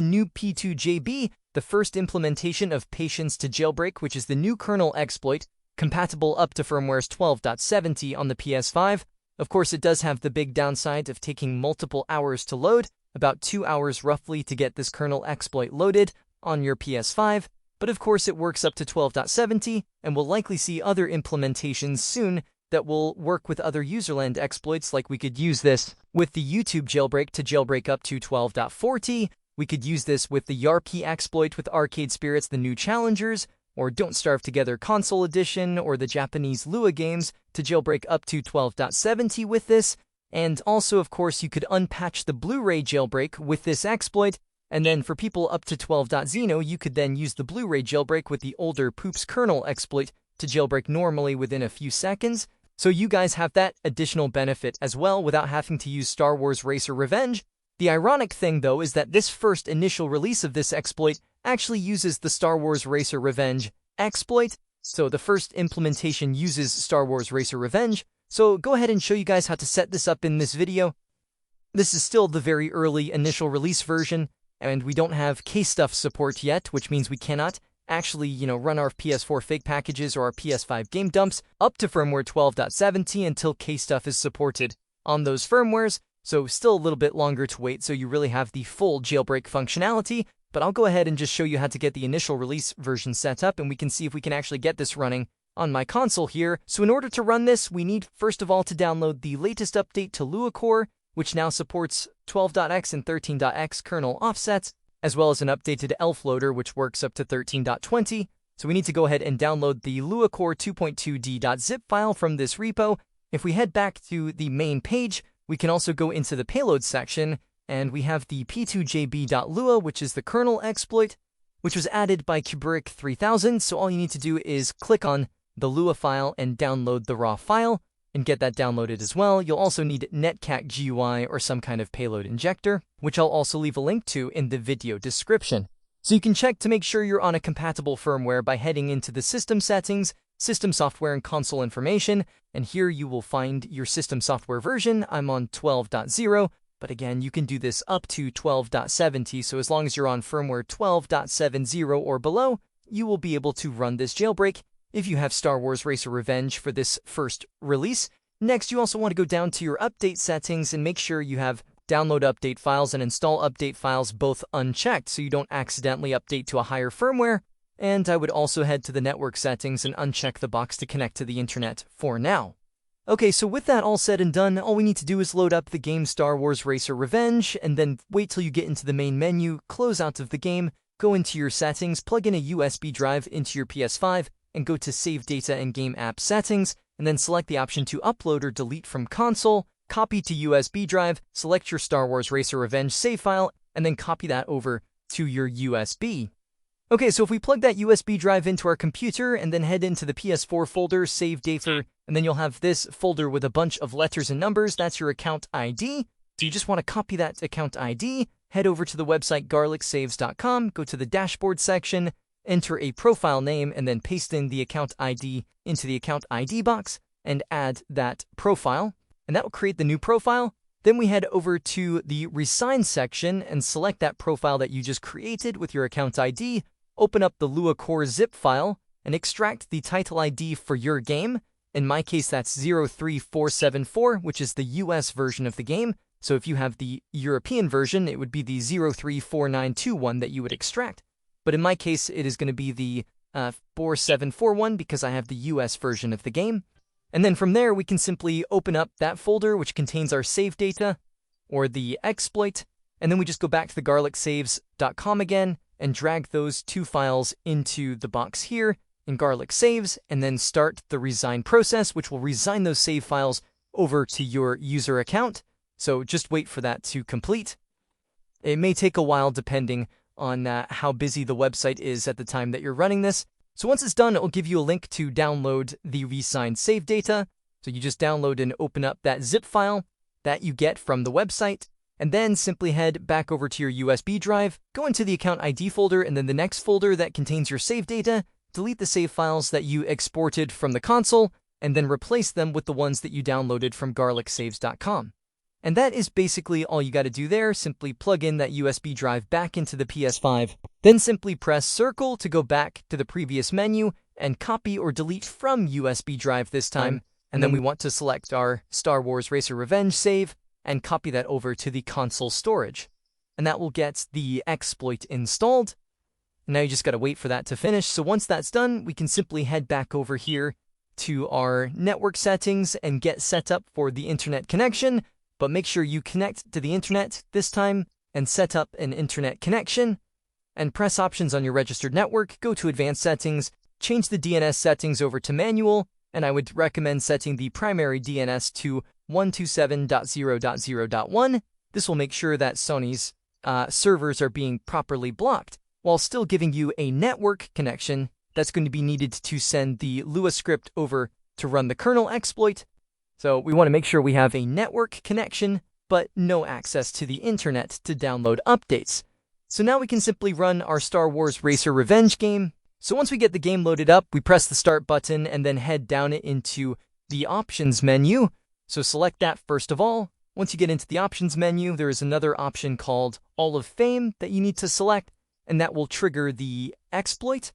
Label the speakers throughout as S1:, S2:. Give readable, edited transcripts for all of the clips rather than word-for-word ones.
S1: New P2JB, the first implementation of Patience to Jailbreak, which is the new kernel exploit, compatible up to Firmware's 12.70 on the PS5. Of course, it does have the big downside of taking multiple hours to load, about 2 hours roughly to get this kernel exploit loaded on your PS5, but of course it works up to 12.70, and we'll likely see other implementations soon that will work with other userland exploits. Like we could use this with the YouTube jailbreak to jailbreak up to 12.40, we could use this with the YARP exploit with Arcade Spirits, the new challengers, or Don't Starve Together Console Edition, or the Japanese Lua games to jailbreak up to 12.70 with this. And also, of course, you could unpatch the Blu-ray jailbreak with this exploit, and then for people up to 12.0, you could then use the Blu-ray jailbreak with the older Poops kernel exploit to jailbreak normally within a few seconds. So you guys have that additional benefit as well without having to use Star Wars Racer Revenge. The ironic thing, though, is that this first initial release of this exploit actually uses the Star Wars Racer Revenge exploit. So the first implementation uses Star Wars Racer Revenge. So go ahead and show you guys how to set this up in this video. This is still the very early initial release version, and we don't have KStuff support yet, which means we cannot actually, run our PS4 fake packages or our PS5 game dumps up to firmware 12.70 until KStuff is supported on those firmwares. So still a little bit longer to wait, so you really have the full jailbreak functionality. But I'll go ahead and just show you how to get the initial release version set up, and we can see if we can actually get this running on my console here. So in order to run this, we need first of all to download the latest update to Lua Core, which now supports 12.x and 13.x kernel offsets, as well as an updated ELF loader, which works up to 13.20. So we need to go ahead and download the Lua Core 2.2d.zip file from this repo. If we head back to the main page, we can also go into the payload section, and we have the P2JB.lua, which is the kernel exploit, which was added by Kubrick 3000. So all you need to do is click on the Lua file and download the raw file and get that downloaded as well. You'll also need netcat GUI or some kind of payload injector, which I'll also leave a link to in the video description. So you can check to make sure you're on a compatible firmware by heading into the system settings, system software and console information, and here you will find your system software version. I'm on 12.0, but again, you can do this up to 12.70, so as long as you're on firmware 12.70 or below, you will be able to run this jailbreak if you have Star Wars Racer Revenge for this first release. Next, you also want to go down to your update settings and make sure you have download update files and install update files both unchecked so you don't accidentally update to a higher firmware. And I would also head to the network settings and uncheck the box to connect to the internet for now. Okay, so with that all said and done, all we need to do is load up the game Star Wars Racer Revenge, and then wait till you get into the main menu, close out of the game, go into your settings, plug in a USB drive into your PS5, and go to Save Data and Game App Settings, and then select the option to upload or delete from console, copy to USB drive, select your Star Wars Racer Revenge save file, and then copy that over to your USB. Okay, so if we plug that USB drive into our computer and then head into the PS4 folder, save data, and then you'll have this folder with a bunch of letters and numbers. That's your account ID. So you just want to copy that account ID, head over to the website garlicsaves.com, go to the dashboard section, enter a profile name, and then paste in the account ID into the account ID box and add that profile. And that will create the new profile. Then we head over to the resign section and select that profile that you just created with your account ID. Open up the Lua Core zip file and extract the title ID for your game. In my case, that's 03474, which is the US version of the game. So if you have the European version, it would be the 034921 that you would extract. But in my case, it is going to be the 4741 because I have the US version of the game. And then from there, we can simply open up that folder, which contains our save data or the exploit. And then we just go back to the garlicsaves.com again and drag those two files into the box here in Garlic Saves, and then start the resign process, which will resign those save files over to your user account. So just wait for that to complete. It may take a while depending on how busy the website is at the time that you're running this. So once it's done, it will give you a link to download the resigned save data. So you just download and open up that zip file that you get from the website, and then simply head back over to your USB drive, go into the account ID folder, and then the next folder that contains your save data, delete the save files that you exported from the console, and then replace them with the ones that you downloaded from garlicsaves.com. And that is basically all you got to do there. Simply plug in that USB drive back into the PS5, then simply press circle to go back to the previous menu and copy or delete from USB drive this time. And then we want to select our Star Wars Racer Revenge save and copy that over to the console storage. And that will get the exploit installed. Now you just got to wait for that to finish. So once that's done, we can simply head back over here to our network settings and get set up for the internet connection. But make sure you connect to the internet this time and set up an internet connection. And press options on your registered network, go to advanced settings, change the DNS settings over to manual, and I would recommend setting the primary DNS to 127.0.0.1. This will make sure that Sony's servers are being properly blocked, while still giving you a network connection that's going to be needed to send the Lua script over to run the kernel exploit. So we want to make sure we have a network connection, but no access to the internet to download updates. So now we can simply run our Star Wars Racer Revenge game. So once we get the game loaded up, we press the start button and then head down into the options menu. So select that first of all. Once you get into the options menu, there is another option called All of Fame that you need to select, and that will trigger the exploit.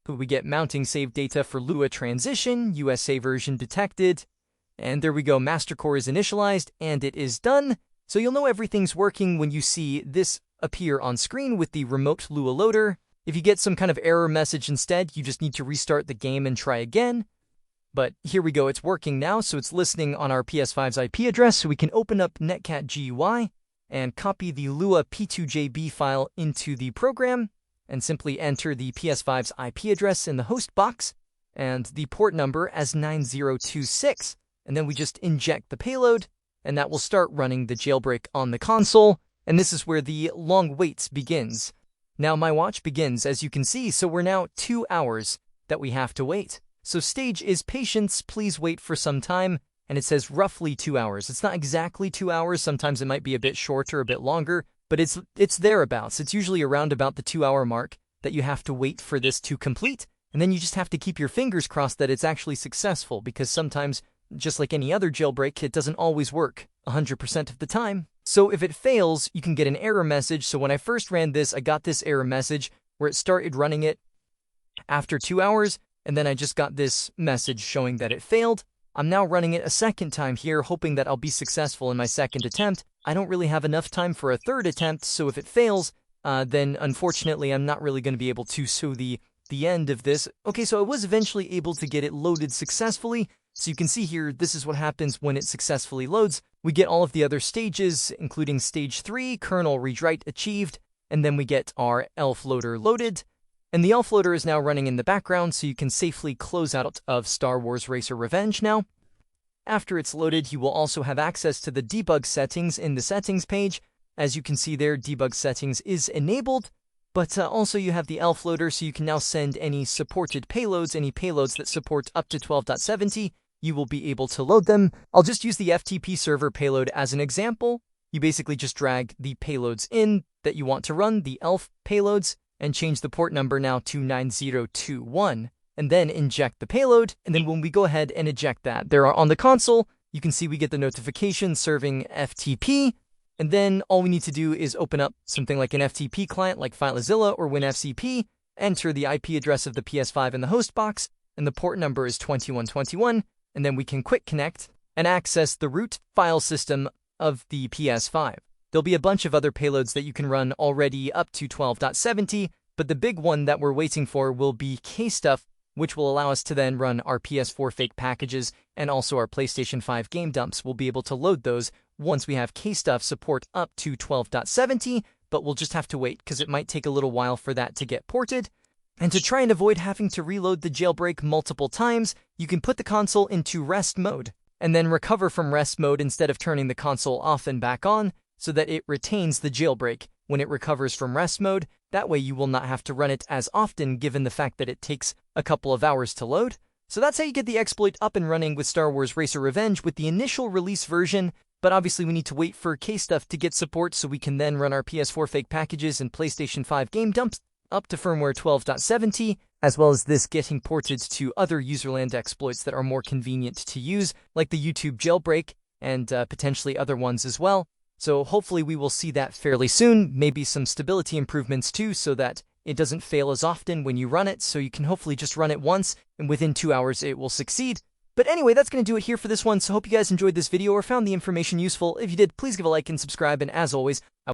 S1: We get mounting save data for Lua transition, USA version detected, and there we go, master core is initialized, and it is done. So you'll know everything's working when you see this appear on screen with the remote Lua loader. If you get some kind of error message instead, you just need to restart the game and try again. But here we go, it's working now, so it's listening on our PS5's IP address, so we can open up netcat GUI and copy the Lua P2JB file into the program, and simply enter the PS5's IP address in the host box, and the port number as 9026. And then we just inject the payload, and that will start running the jailbreak on the console, and this is where the long wait begins. Now my watch begins, as you can see, so we're now 2 hours that we have to wait. So stage is patience, please wait for some time, and it says roughly 2 hours. It's not exactly 2 hours, sometimes it might be a bit shorter, a bit longer, but it's thereabouts. It's usually around about the 2 hour mark that you have to wait for this to complete, and then you just have to keep your fingers crossed that it's actually successful, because sometimes, just like any other jailbreak, it doesn't always work 100% of the time. So if it fails, you can get an error message. So when I first ran this, I got this error message where it started running it after 2 hours, and then I just got this message showing that it failed. I'm now running it a second time here, hoping that I'll be successful in my second attempt. I don't really have enough time for a third attempt, so if it fails, then unfortunately I'm not really going to be able to show the end of this. Okay, so I was eventually able to get it loaded successfully. So you can see here, this is what happens when it successfully loads. We get all of the other stages, including stage 3, kernel read-write achieved, and then we get our ELF loader loaded. And the ELF loader is now running in the background, so you can safely close out of Star Wars Racer Revenge now. After it's loaded, you will also have access to the debug settings in the settings page. As you can see there, debug settings is enabled, but also you have the ELF loader, so you can now send any supported payloads, any payloads that support up to 12.70. You will be able to load them. I'll just use the FTP server payload as an example. You basically just drag the payloads in that you want to run, the ELF payloads, and change the port number now to 9021, and then inject the payload. And then when we go ahead and eject that, there are on the console, you can see we get the notification serving FTP, and then all we need to do is open up something like an FTP client like FileZilla or WinFCP, enter the IP address of the PS5 in the host box, and the port number is 2121, and then we can quick connect and access the root file system of the PS5. There'll be a bunch of other payloads that you can run already up to 12.70, but the big one that we're waiting for will be KStuff, which will allow us to then run our PS4 fake packages, and also our PlayStation 5 game dumps. We'll be able to load those once we have KStuff support up to 12.70, but we'll just have to wait because it might take a little while for that to get ported. And to try and avoid having to reload the jailbreak multiple times, you can put the console into rest mode, and then recover from rest mode instead of turning the console off and back on, so that it retains the jailbreak when it recovers from rest mode. That way you will not have to run it as often, given the fact that it takes a couple of hours to load. So that's how you get the exploit up and running with Star Wars Racer Revenge with the initial release version, but obviously we need to wait for KStuff to get support so we can then run our PS4 fake packages and PlayStation 5 game dumps up to firmware 12.70, as well as this getting ported to other userland exploits that are more convenient to use, like the YouTube jailbreak and potentially other ones as well. So hopefully we will see that fairly soon, maybe some stability improvements too, so that it doesn't fail as often when you run it, so you can hopefully just run it once, and within 2 hours it will succeed. But anyway, that's going to do it here for this one, so hope you guys enjoyed this video or found the information useful. If you did, please give a like and subscribe, and as always,